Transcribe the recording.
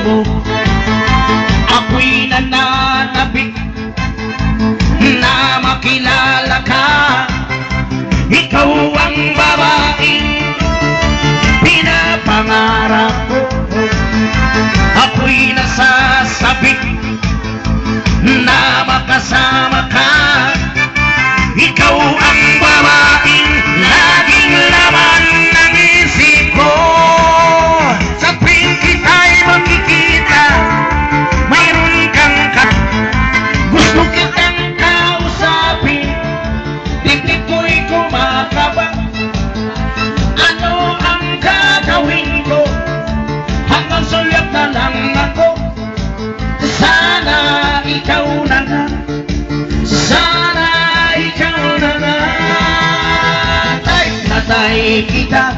mo. Ako'y nananabik na makilala ka. Ikaw ang babaeng pinapangarap ko. Ako'y nasasabik na makasama ka. Ikaw ang babaeng laging laman ng isip ko. Sa tuwing kita'y makikita, mayroon kang gusto kitang kausapin. Dibdib ko'y kumakaba. Ano ang gagawin ko? Hanggang sulyap na lang ako. Sana ikaw na nga. Sana ikaw na nga. Natay kita.